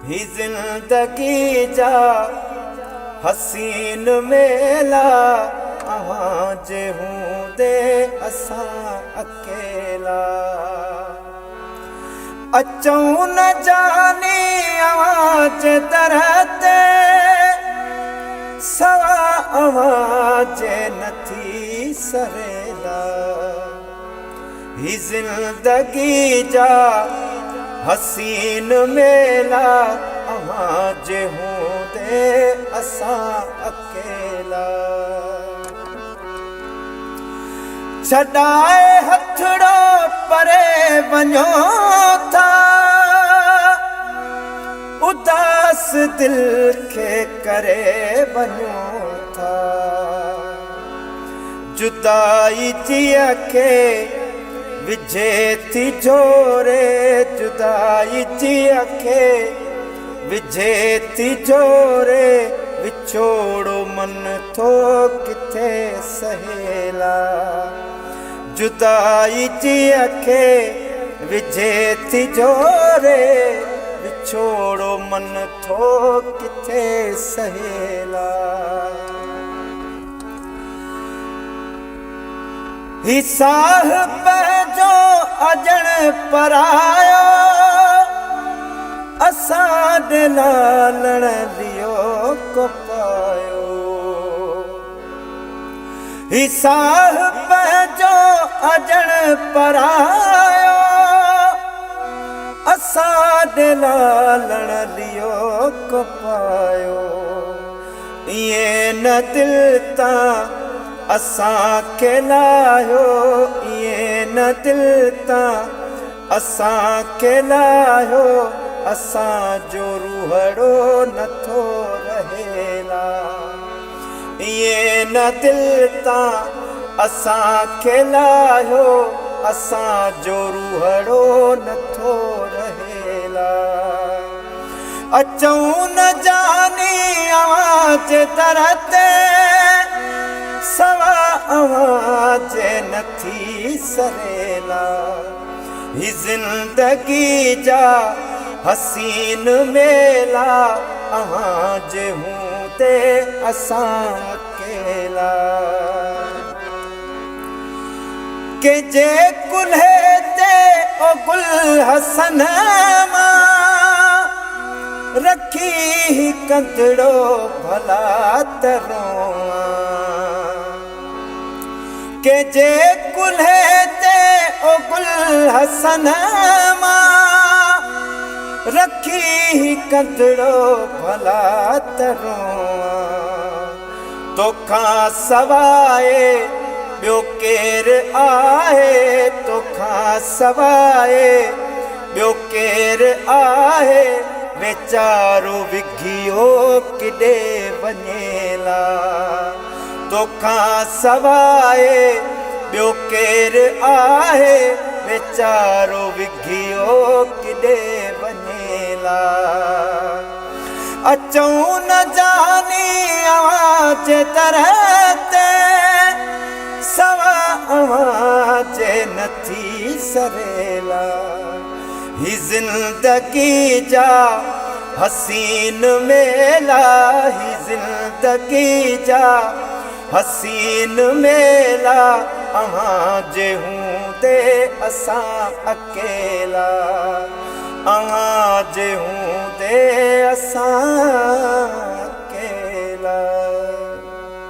ही जिंदगी जा हसीन मेला आवाज हूँ दे असा अकेला अचूं न जानी आवाज दरते सवा आवाज नथी सरेला ही जिंदगी जा हसीन मेला आवाज हूँ दे असा अकेला छड़ाए हथड़ो परे वञो था उदास दिल के करे वञो था जुदाई जिया के विझे थी जोरे जुदाई जिया के विझे थी जोरे विछोड़ो मन थो किथे सहेला जुदाई जिया के विझे थी जोरे विछोड़ो मन थो किथे सहेला ही साहिब जो अजण परायो असां दे लालण दियो को पायो ही साहिब जो अजण परायो असां दे लालण दियो को पायो ये न दिल तां असां के लायो ये न दिल तां असां के लायो असां जो रूहड़ो नथो रहेला ये न दिल तां असां के लायो असां जो रूहड़ो नथो रहेला अचूं न जानी आवाज दरते सवा आवाज नथी सरेला ही जिंदगी जा हसीन मेला आवाज हूँ ते असां अकेला के जे कुल्हे ते ओ गुल हसन मां रखी कंदड़ो भला तरोआ के जे कुल्हे ते ओ गुल हसन मां रखी कंदड़ो भला तरोआ तोखा सवाए ॿियो केर आहे तोखा सवाए ॿियो केर आहे वेचारो विघियो किॾे वञेला तोखा सवाए ॿियो केर आहे वेचारो विघियो किॾे वञेला अचूं न जानी आवाज दरते सवा आवाज नथी सरेला ही जिंदगी जा हसीन मेला ही जिंदगी जा हसीन मेला आवाज हूँ दे असां अकेला आवाज हूँ दे असां